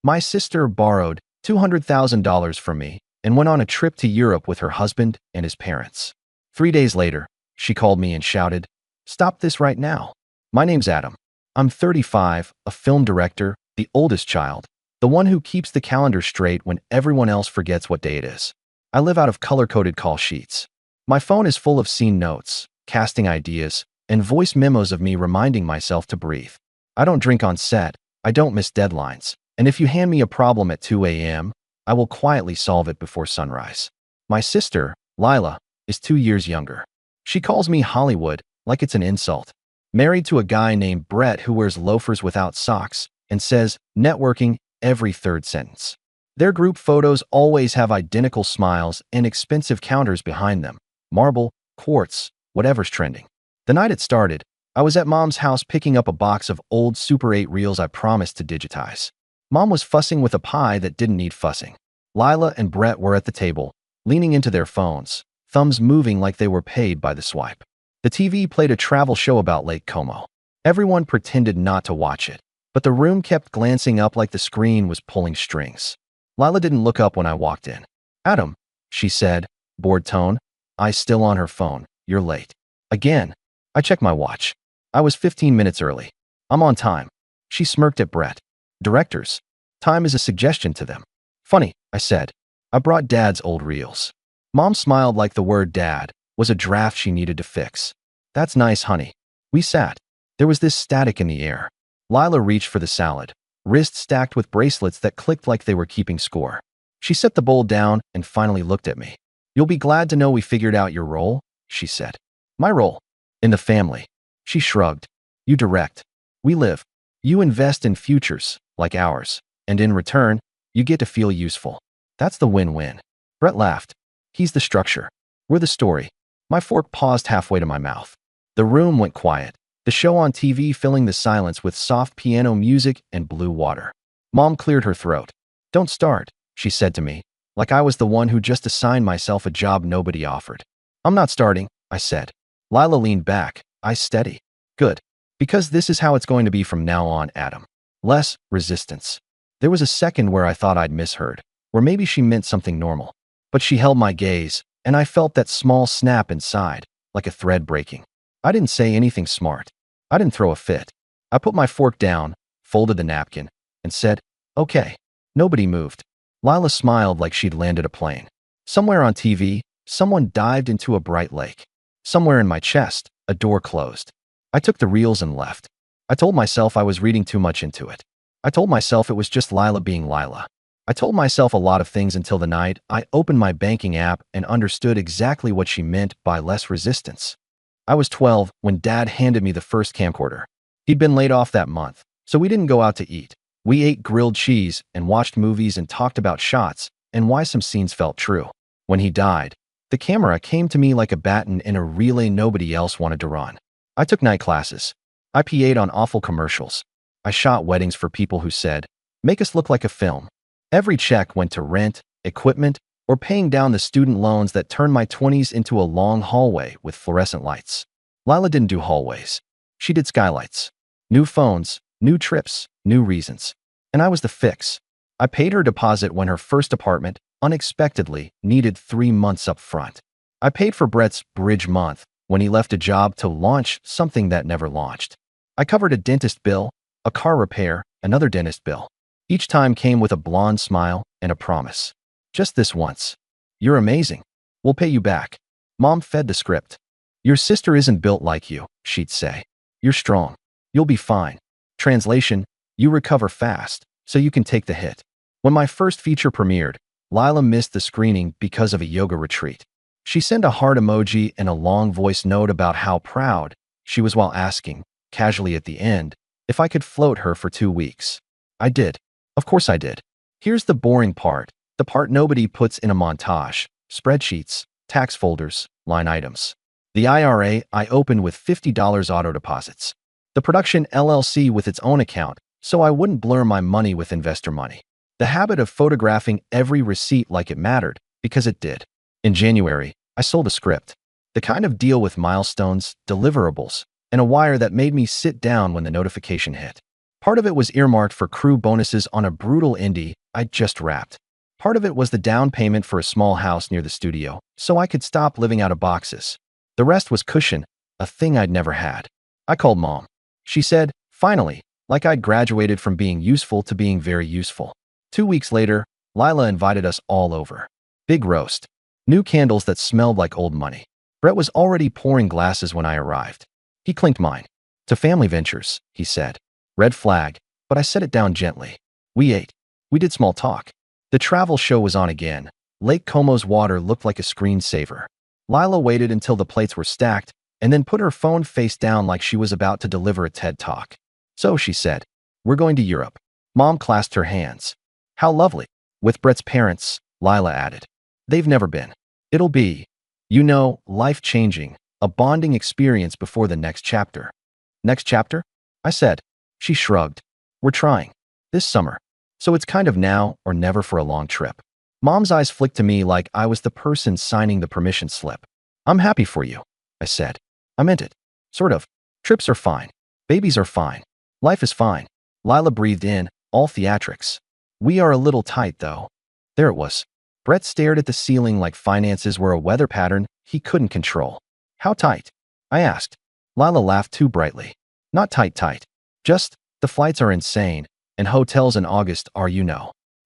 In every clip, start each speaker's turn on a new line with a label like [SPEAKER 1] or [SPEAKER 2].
[SPEAKER 1] My sister borrowed $200,000 from me and went on a trip to Europe with her husband and his parents. 3 days later, she called me and shouted, "Stop this right now." My name's Adam. I'm 35, a film director, the oldest child, the one who keeps the calendar straight when everyone else forgets what day it is. I live out of color-coded call sheets. My phone is full of scene notes, casting ideas, and voice memos of me reminding myself to breathe. I don't drink on set, I don't miss deadlines, and if you hand me a problem at 2 a.m., I will quietly solve it before sunrise. My sister, Lila, is 2 years younger. She calls me Hollywood like it's an insult. Married to a guy named Brett who wears loafers without socks and says networking every third sentence. Their group photos always have identical smiles and expensive counters behind them. Marble, quartz, whatever's trending. The night it started, I was at Mom's house picking up a box of old Super 8 reels I promised to digitize. Mom was fussing with a pie that didn't need fussing. Lila and Brett were at the table, leaning into their phones, thumbs moving like they were paid by the swipe. The TV played a travel show about Lake Como. Everyone pretended not to watch it, but the room kept glancing up like the screen was pulling strings. Lila didn't look up when I walked in. "Adam," she said, bored tone, eyes still on her phone. "You're late." Again. I checked my watch. I was 15 minutes early. "I'm on time." She smirked at Brett. "Directors, time is a suggestion to them." "Funny," I said. "I brought Dad's old reels." Mom smiled like the word dad was a draft she needed to fix. "That's nice, honey." We sat. There was this static in the air. Lila reached for the salad, wrists stacked with bracelets that clicked like they were keeping score. She set the bowl down and finally looked at me. "You'll be glad to know we figured out your role," she said. "My role? In the family." She shrugged. "You direct. We live. You invest in futures, like ours. And in return, you get to feel useful. That's the win-win." Brett laughed. "He's the structure. We're the story." My fork paused halfway to my mouth. The room went quiet, the show on TV filling the silence with soft piano music and blue water. Mom cleared her throat. "Don't start," she said to me, like I was the one who just assigned myself a job nobody offered. "I'm not starting," I said. Lila leaned back, eyes steady. "Good. Because this is how it's going to be from now on, Adam. Less resistance." There was a second where I thought I'd misheard, where maybe she meant something normal. But she held my gaze, and I felt that small snap inside, like a thread breaking. I didn't say anything smart. I didn't throw a fit. I put my fork down, folded the napkin, and said, "Okay." Nobody moved. Lila smiled like she'd landed a plane. Somewhere on TV, someone dived into a bright lake. Somewhere in my chest, a door closed. I took the reels and left. I told myself I was reading too much into it. I told myself it was just Lila being Lila. I told myself a lot of things until the night I opened my banking app and understood exactly what she meant by less resistance. I was 12 when Dad handed me the first camcorder. He'd been laid off that month, so we didn't go out to eat. We ate grilled cheese and watched movies and talked about shots and why some scenes felt true. When he died, the camera came to me like a baton in a relay nobody else wanted to run. I took night classes. I PA'd on awful commercials. I shot weddings for people who said, "Make us look like a film." Every check went to rent, equipment, or paying down the student loans that turned my 20s into a long hallway with fluorescent lights. Lila didn't do hallways. She did skylights. New phones, new trips, new reasons. And I was the fix. I paid her deposit when her first apartment, unexpectedly, needed 3 months up front. I paid for Brett's bridge month when he left a job to launch something that never launched. I covered a dentist bill, a car repair, another dentist bill. Each time came with a blonde smile and a promise. "Just this once. You're amazing. We'll pay you back." Mom fed the script. "Your sister isn't built like you," she'd say. "You're strong. You'll be fine." Translation, "You recover fast, so you can take the hit." When my first feature premiered, Lila missed the screening because of a yoga retreat. She sent a heart emoji and a long voice note about how proud she was while asking, casually at the end, if I could float her for 2 weeks. I did. Of course I did. Here's the boring part, the part nobody puts in a montage: spreadsheets, tax folders, line items. The IRA I opened with $50 auto deposits. The production LLC with its own account, so I wouldn't blur my money with investor money. The habit of photographing every receipt like it mattered, because it did. In January, I sold a script. The kind of deal with milestones, deliverables, and a wire that made me sit down when the notification hit. Part of it was earmarked for crew bonuses on a brutal indie I'd just wrapped. Part of it was the down payment for a small house near the studio, so I could stop living out of boxes. The rest was cushion, a thing I'd never had. I called Mom. She said, finally, like I'd graduated from being useful to being very useful. 2 weeks later, Lila invited us all over. Big roast. New candles that smelled like old money. Brett was already pouring glasses when I arrived. He clinked mine. To family ventures, he said. Red flag, but I set it down gently. We ate. We did small talk. The travel show was on again. Lake Como's water looked like a screensaver. Lila waited until the plates were stacked and then put her phone face down like she was about to deliver a TED Talk. So, she said, we're going to Europe. Mom clasped her hands. How lovely. With Brett's parents, Lila added. They've never been. It'll be, life-changing, a bonding experience before the next chapter. Next chapter? I said. She shrugged. We're trying. This summer. So it's kind of now or never for a long trip. Mom's eyes flicked to me like I was the person signing the permission slip. I'm happy for you, I said. I meant it. Sort of. Trips are fine. Babies are fine. Life is fine. Lila breathed in, all theatrics. We are a little tight, though. There it was. Brett stared at the ceiling like finances were a weather pattern he couldn't control. How tight? I asked. Lila laughed too brightly. Not tight. Just, the flights are insane, and hotels in August are,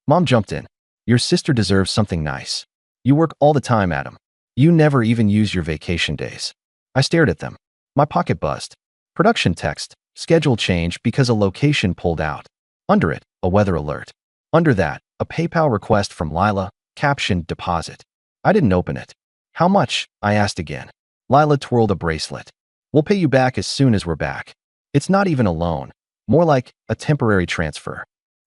[SPEAKER 1] Mom jumped in. Your sister deserves something nice. You work all the time, Adam. You never even use your vacation days. I stared at them. My pocket buzzed. Production text. Schedule change because a location pulled out. Under it, a weather alert. Under that, a PayPal request from Lila, captioned deposit. I didn't open it. How much? I asked again. Lila twirled a bracelet. We'll pay you back as soon as we're back. It's not even a loan. More like a temporary transfer.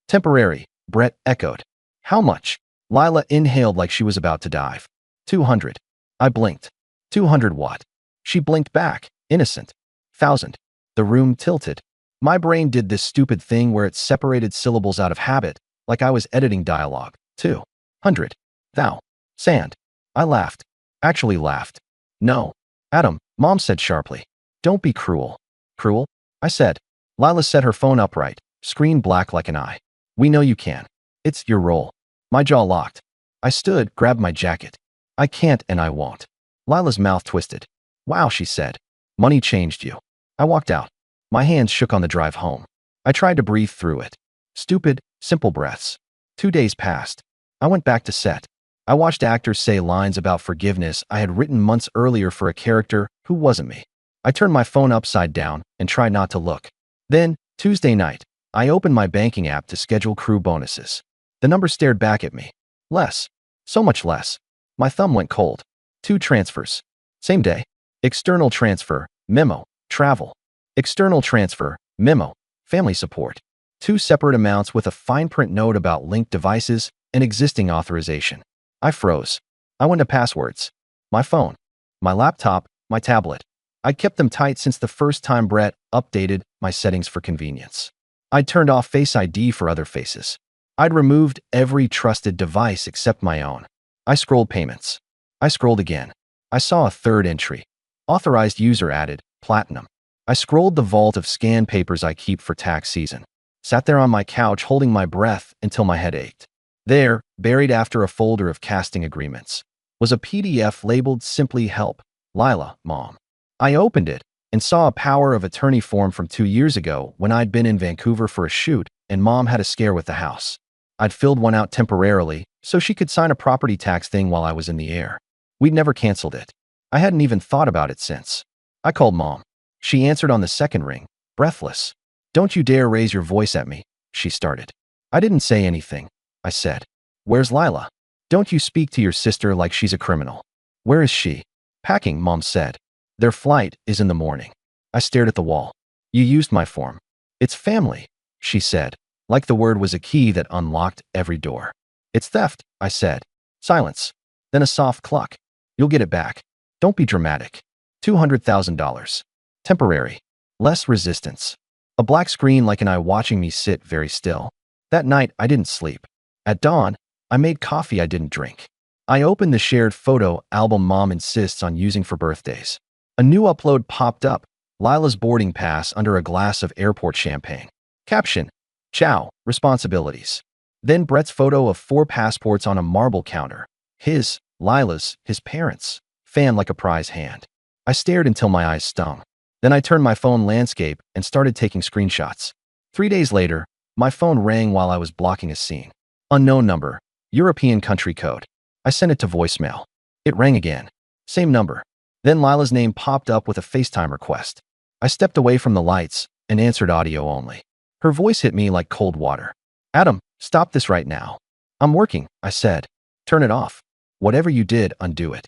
[SPEAKER 1] Temporary, Brett echoed. How much? Lila inhaled like she was about to dive. 200. I blinked. 200 what? She blinked back, innocent. 1,000. The room tilted. My brain did this stupid thing where it separated syllables out of habit, like I was editing dialogue. 200. Thou. Sand. I laughed. Actually laughed. No. Adam, Mom said sharply. Don't be cruel. Cruel? I said. Lila set her phone upright, screen black like an eye. We know you can. It's your role. My jaw locked. I stood, grabbed my jacket. I can't and I won't. Lila's mouth twisted. Wow, she said. Money changed you. I walked out. My hands shook on the drive home. I tried to breathe through it. Stupid, simple breaths. 2 days passed. I went back to set. I watched actors say lines about forgiveness I had written months earlier for a character who wasn't me. I turned my phone upside down and tried not to look. Then, Tuesday night, I opened my banking app to schedule crew bonuses. The number stared back at me. Less. So much less. My thumb went cold. 2 transfers. Same day. External transfer, memo, travel. External transfer, memo, family support. 2 separate amounts with a fine print note about linked devices and existing authorization. I froze. I went to passwords. My phone. My laptop, my tablet. I'd kept them tight since the first time Brett updated my settings for convenience. I'd turned off Face ID for other faces. I'd removed every trusted device except my own. I scrolled payments. I scrolled again. I saw a third entry. Authorized user added, platinum. I scrolled the vault of scanned papers I keep for tax season. Sat there on my couch holding my breath until my head ached. There, buried after a folder of casting agreements, was a PDF labeled Simply Help, Lila, Mom. I opened it and saw a power of attorney form from 2 years ago when I'd been in Vancouver for a shoot and Mom had a scare with the house. I'd filled one out temporarily so she could sign a property tax thing while I was in the air. We'd never canceled it. I hadn't even thought about it since. I called Mom. She answered on the second ring, breathless. Don't you dare raise your voice at me, she started. I didn't say anything. I said, where's Lila? Don't you speak to your sister like she's a criminal. Where is she? Packing, Mom said. Their flight is in the morning. I stared at the wall. You used my form. It's family, she said, like the word was a key that unlocked every door. It's theft, I said. Silence. Then a soft cluck. You'll get it back. Don't be dramatic. $200,000. Temporary. Less resistance. A black screen like an eye watching me sit very still. That night, I didn't sleep. At dawn, I made coffee I didn't drink. I opened the shared photo album Mom insists on using for birthdays. A new upload popped up, Lila's boarding pass under a glass of airport champagne. Caption: Ciao, responsibilities. Then Brett's photo of 4 passports on a marble counter. His, Lila's, his parents. Fan like a prize hand. I stared until my eyes stung. Then I turned my phone landscape and started taking screenshots. 3 days later, my phone rang while I was blocking a scene. Unknown number. European country code. I sent it to voicemail. It rang again. Same number. Then Lila's name popped up with a FaceTime request. I stepped away from the lights and answered audio only. Her voice hit me like cold water. Adam, stop this right now. I'm working, I said. Turn it off. Whatever you did, undo it.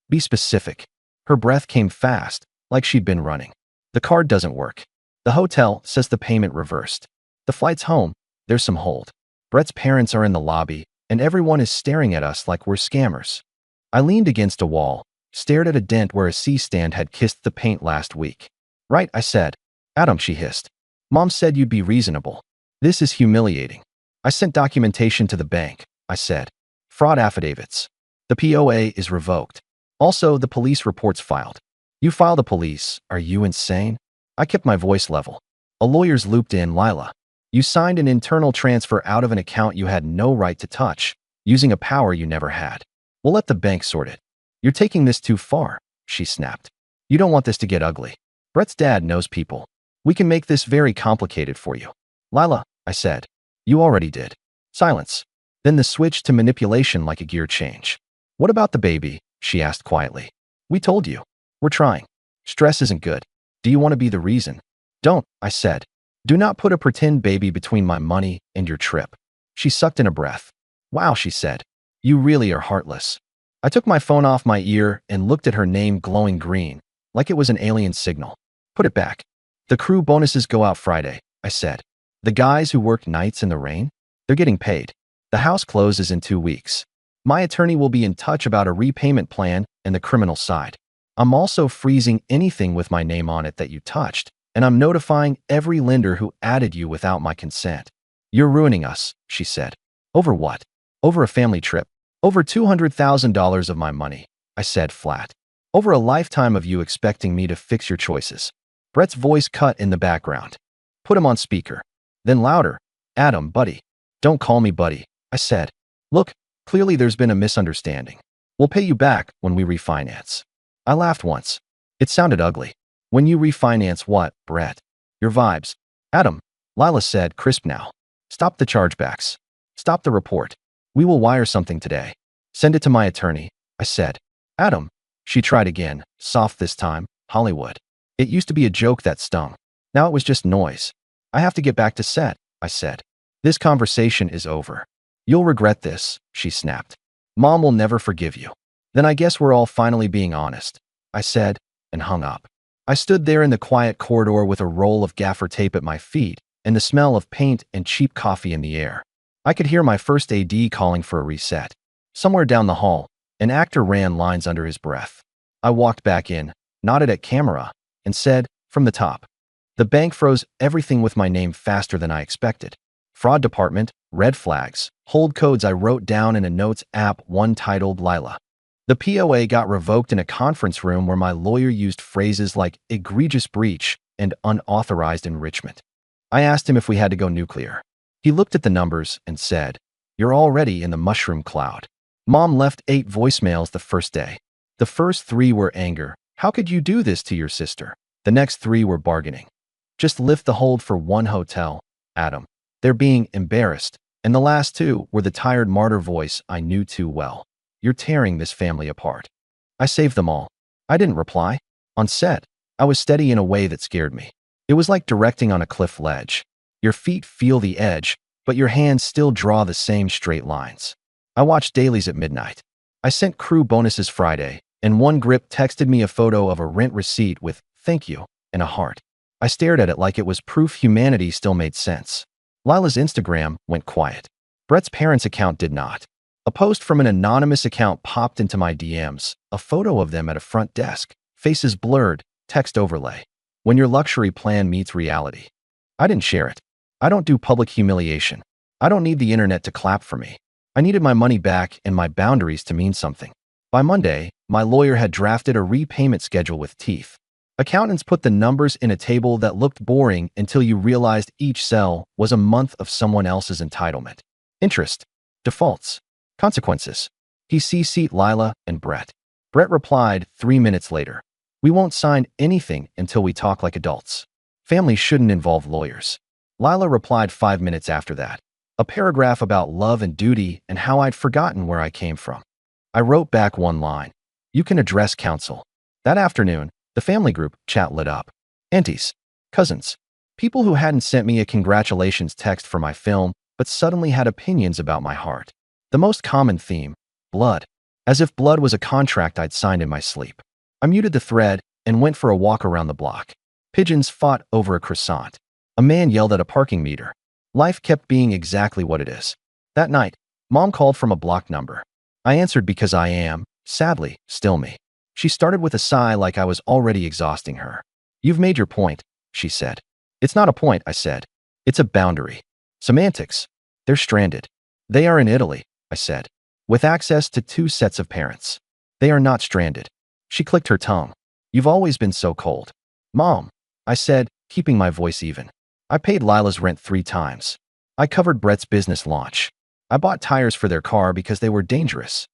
[SPEAKER 1] Be specific. Her breath came fast, like she'd been running. The card doesn't work. The hotel says the payment reversed. The flight's home. There's some hold. Brett's parents are in the lobby, and everyone is staring at us like we're scammers. I leaned against a wall, stared at a dent where a C-stand had kissed the paint last week. Right, I said. Adam, she hissed. Mom said you'd be reasonable. This is humiliating. I sent documentation to the bank, I said. Fraud affidavits. The POA is revoked. Also, the police report's filed. You file the police. Are you insane? I kept my voice level. A lawyer's looped in, Lila. You signed an internal transfer out of an account you had no right to touch, using a power you never had. We'll let the bank sort it. You're taking this too far, she snapped. You don't want this to get ugly. Brett's dad knows people. We can make this very complicated for you. Lila, I said. You already did. Silence. Then the switch to manipulation like a gear change. What about the baby? She asked quietly. We told you. We're trying. Stress isn't good. Do you want to be the reason? Don't, I said. Do not put a pretend baby between my money and your trip. She sucked in a breath. Wow, she said. You really are heartless. I took my phone off my ear and looked at her name glowing green, like it was an alien signal. Put it back. The crew bonuses go out Friday, I said. The guys who work nights in the rain? They're getting paid. The house closes in 2 weeks. My attorney will be in touch about a repayment plan and the criminal side. I'm also freezing anything with my name on it that you touched, and I'm notifying every lender who added you without my consent. You're ruining us, she said. Over what? Over a family trip. Over $200,000 of my money, I said flat. Over a lifetime of you expecting me to fix your choices. Brett's voice cut in the background. Put him on speaker. Then louder. Adam, buddy. Don't call me buddy, I said. Look, clearly there's been a misunderstanding. We'll pay you back when we refinance. I laughed once. It sounded ugly. When you refinance what, Brett? Your vibes. Adam, Lila said, crisp now. Stop the chargebacks. Stop the report. We will wire something today. Send it to my attorney, I said. Adam, she tried again, soft this time, Hollywood. It used to be a joke that stung. Now it was just noise. I have to get back to set, I said. This conversation is over. You'll regret this, she snapped. Mom will never forgive you. Then I guess we're all finally being honest, I said, and hung up. I stood there in the quiet corridor with a roll of gaffer tape at my feet and the smell of paint and cheap coffee in the air. I could hear my first AD calling for a reset. Somewhere down the hall, an actor ran lines under his breath. I walked back in, nodded at camera, and said, from the top. The bank froze everything with my name faster than I expected. Fraud department, red flags, hold codes I wrote down in a notes app, one titled Lila. The POA got revoked in a conference room where my lawyer used phrases like egregious breach and unauthorized enrichment. I asked him if we had to go nuclear. He looked at the numbers and said, you're already in the mushroom cloud. Mom left 8 voicemails the first day. The first 3 were anger. How could you do this to your sister? The next 3 were bargaining. Just lift the hold for one hotel, Adam. They're being embarrassed. And the last 2 were the tired martyr voice I knew too well. You're tearing this family apart. I saved them all. I didn't reply. On set, I was steady in a way that scared me. It was like directing on a cliff ledge. Your feet feel the edge, but your hands still draw the same straight lines. I watched dailies at midnight. I sent crew bonuses Friday, and one grip texted me a photo of a rent receipt with thank you and a heart. I stared at it like it was proof humanity still made sense. Lila's Instagram went quiet. Brett's parents' account did not. A post from an anonymous account popped into my DMs, a photo of them at a front desk, faces blurred, text overlay. When your luxury plan meets reality. I didn't share it. I don't do public humiliation. I don't need the internet to clap for me. I needed my money back and my boundaries to mean something. By Monday, my lawyer had drafted a repayment schedule with teeth. Accountants put the numbers in a table that looked boring until you realized each cell was a month of someone else's entitlement. Interest, defaults, consequences. He CC'd Lila and Brett. Brett replied 3 minutes later. We won't sign anything until we talk like adults. Family shouldn't involve lawyers. Lila replied 5 minutes after that. A paragraph about love and duty and how I'd forgotten where I came from. I wrote back one line. You can address counsel. That afternoon, the family group chat lit up. Aunties, cousins, people who hadn't sent me a congratulations text for my film, but suddenly had opinions about my heart. The most common theme, blood. As if blood was a contract I'd signed in my sleep. I muted the thread and went for a walk around the block. Pigeons fought over a croissant. A man yelled at a parking meter. Life kept being exactly what it is. That night, Mom called from a blocked number. I answered because I am, sadly, still me. She started with a sigh like I was already exhausting her. You've made your point, she said. It's not a point, I said. It's a boundary. Semantics. They're stranded. They are in Italy, I said, with access to 2 sets of parents. They are not stranded. She clicked her tongue. You've always been so cold. Mom, I said, keeping my voice even. I paid Lila's rent 3 times. I covered Brett's business launch. I bought tires for their car because they were dangerous.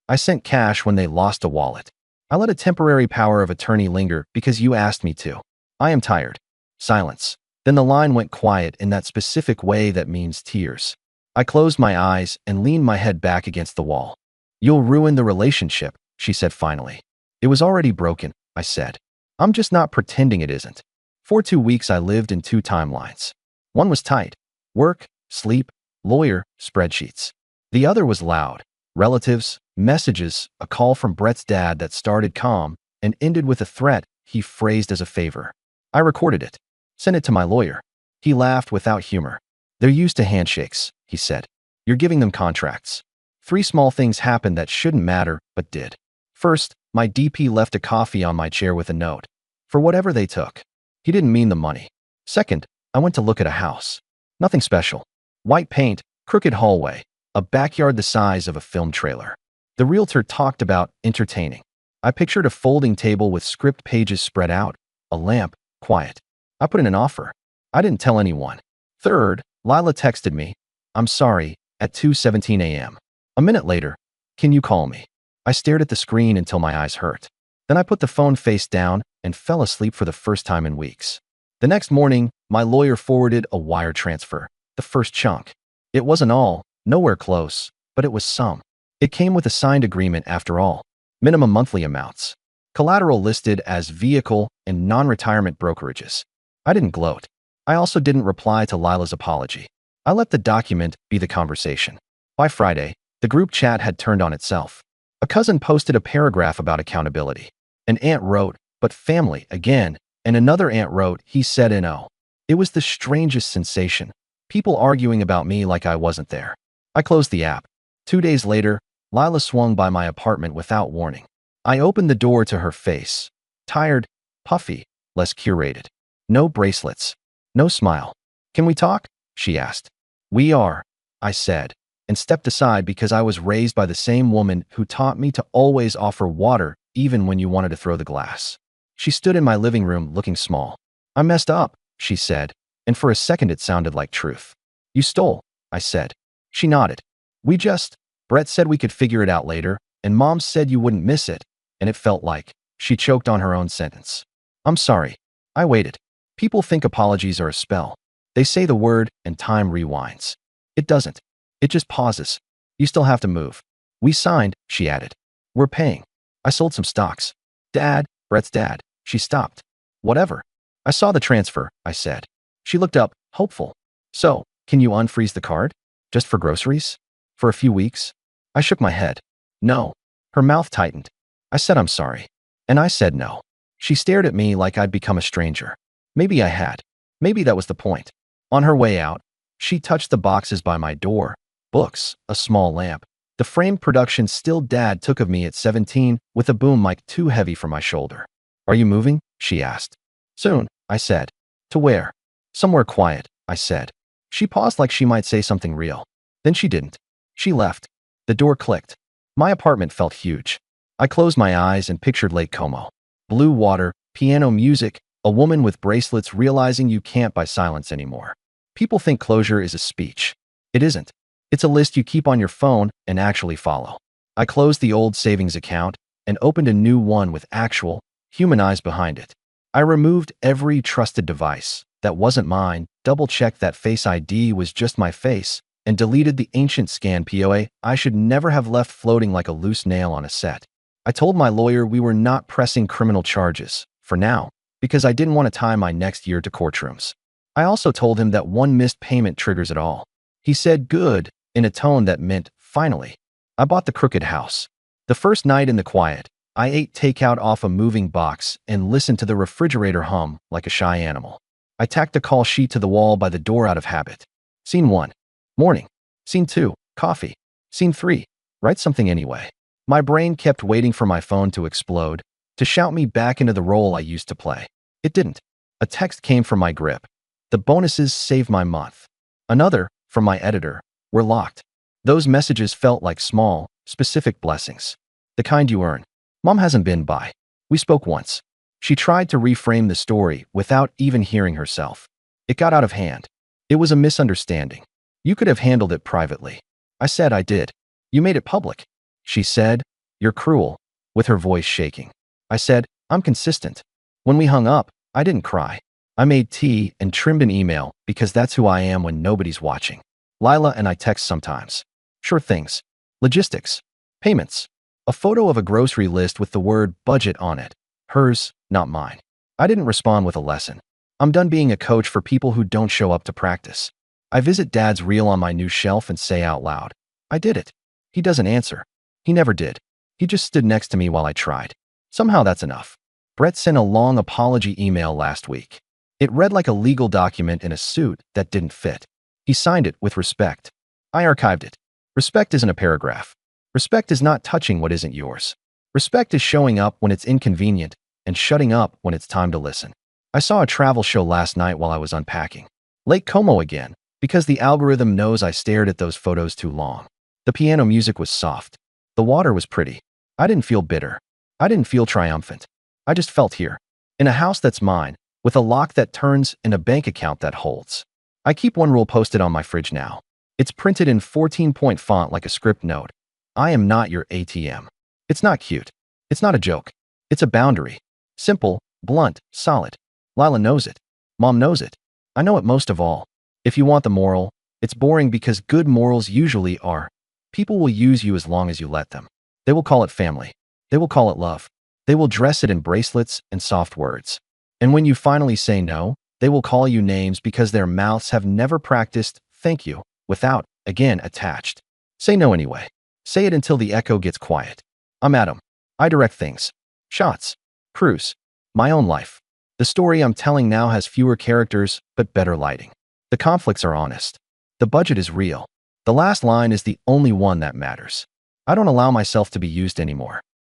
[SPEAKER 1] I sent cash when they lost a wallet. I let a temporary power of attorney linger because you asked me to. I am tired. Silence. Then the line went quiet in that specific way that means tears. I closed my eyes and leaned my head back against the wall. You'll ruin the relationship, she said finally. It was already broken, I said. I'm just not pretending it isn't. For 2 weeks I lived in 2 timelines. One was tight. Work, sleep, lawyer, spreadsheets. The other was loud. Relatives, messages, a call from Brett's dad that started calm and ended with a threat he phrased as a favor. I recorded it. Sent it to my lawyer. He laughed without humor. They're used to handshakes, he said. You're giving them contracts. 3 small things happened that shouldn't matter, but did. First, my DP left a coffee on my chair with a note. For whatever they took. He didn't mean the money. Second, I went to look at a house. Nothing special. White paint, crooked hallway, a backyard the size of a film trailer. The realtor talked about entertaining. I pictured a folding table with script pages spread out, a lamp, quiet. I put in an offer. I didn't tell anyone. Third, Lila texted me, I'm sorry, at 2:17 a.m. A minute later, can you call me? I stared at the screen until my eyes hurt. Then I put the phone face down and fell asleep for the first time in weeks. The next morning, my lawyer forwarded a wire transfer, the first chunk. It wasn't all, nowhere close, but it was some. It came with a signed agreement after all. Minimum monthly amounts. Collateral listed as vehicle and non-retirement brokerages. I didn't gloat. I also didn't reply to Lila's apology. I let the document be the conversation. By Friday, the group chat had turned on itself. A cousin posted a paragraph about accountability. An aunt wrote, but family, again, and another aunt wrote, he said no. It was the strangest sensation. People arguing about me like I wasn't there. I closed the app. 2 days later, Lila swung by my apartment without warning. I opened the door to her face. Tired, puffy, less curated. No bracelets. No smile. Can we talk? She asked. We are, I said, and stepped aside because I was raised by the same woman who taught me to always offer water even when you wanted to throw the glass. She stood in my living room looking small. I messed up, she said, and for a second it sounded like truth. You stole, I said. She nodded. Brett said we could figure it out later, and Mom said you wouldn't miss it, and it felt like she choked on her own sentence. I'm sorry. I waited. People think apologies are a spell. They say the word and time rewinds. It doesn't. It just pauses. You still have to move. We signed, she added. We're paying. I sold some stocks. Dad, Brett's dad. She stopped. Whatever. I saw the transfer, I said. She looked up, hopeful. So, can you unfreeze the card? Just for groceries? For a few weeks? I shook my head. No. Her mouth tightened. I said I'm sorry. And I said no. She stared at me like I'd become a stranger. Maybe I had. Maybe that was the point. On her way out, she touched the boxes by my door. Books, a small lamp. The framed production still Dad took of me at 17 with a boom mic too heavy for my shoulder. Are you moving? She asked. Soon, I said. To where? Somewhere quiet, I said. She paused like she might say something real. Then she didn't. She left. The door clicked. My apartment felt huge. I closed my eyes and pictured Lake Como. Blue water, Piano music, a woman with bracelets realizing you can't buy silence anymore. People think closure is a speech. It isn't. It's a list you keep on your phone and actually follow. I closed the old savings account and opened a new one with actual, human eyes behind it. I removed every trusted device that wasn't mine, double-checked that Face ID was just my face, and deleted the ancient scan POA I should never have left floating like a loose nail on a set. I told my lawyer we were not pressing criminal charges, for now, because I didn't want to tie my next year to courtrooms. I also told him that one missed payment triggers it all. He said good, in a tone that meant, finally. I bought the crooked house. The first night in the quiet, I ate takeout off a moving box and listened to the refrigerator hum like a shy animal. I tacked a call sheet to the wall by the door out of habit. Scene 1. Morning. Scene 2. Coffee. Scene 3. Write something anyway. My brain kept waiting for my phone to explode, to shout me back into the role I used to play. It didn't. A text came from my grip. The bonuses saved my month. Another, from my editor, were locked. Those messages felt like small, specific blessings. The kind you earn. Mom hasn't been by. We spoke once. She tried to reframe the story without even hearing herself. It got out of hand. It was a misunderstanding. You could have handled it privately. I said I did. You made it public. She said, you're cruel, with her voice shaking. I said, I'm consistent. When we hung up, I didn't cry. I made tea and trimmed an email because that's who I am when nobody's watching. Lila and I text sometimes. Sure things. Logistics. Payments. A photo of a grocery list with the word budget on it. Hers, not mine. I didn't respond with a lesson. I'm done being a coach for people who don't show up to practice. I visit Dad's reel on my new shelf and say out loud, I did it. He doesn't answer. He never did. He just stood next to me while I tried. Somehow that's enough. Brett sent a long apology email last week. It read like a legal document in a suit that didn't fit. He signed it with respect. I archived it. Respect isn't a paragraph. Respect is not touching what isn't yours. Respect is showing up when it's inconvenient and shutting up when it's time to listen. I saw a travel show last night while I was unpacking. Lake Como again, because the algorithm knows I stared at those photos too long. The piano music was soft. The water was pretty. I didn't feel bitter. I didn't feel triumphant. I just felt here, in a house that's mine, with a lock that turns and a bank account that holds. I keep one rule posted on my fridge now. It's printed in 14-point font like a script note. I am not your ATM. It's not cute. It's not a joke. It's a boundary. Simple, blunt, solid. Lila knows it. Mom knows it. I know it most of all. If you want the moral, it's boring because good morals usually are. People will use you as long as you let them. They will call it family. They will call it love. They will dress it in bracelets and soft words. And when you finally say no, they will call you names because their mouths have never practiced thank you without, again, attached. Say no anyway. Say it until the echo gets quiet. I'm Adam. I direct things. Shots. Crews. My own life. The story I'm telling now has fewer characters, but better lighting. The conflicts are honest. The budget is real. The last line is the only one that matters. I don't allow myself to be used anymore.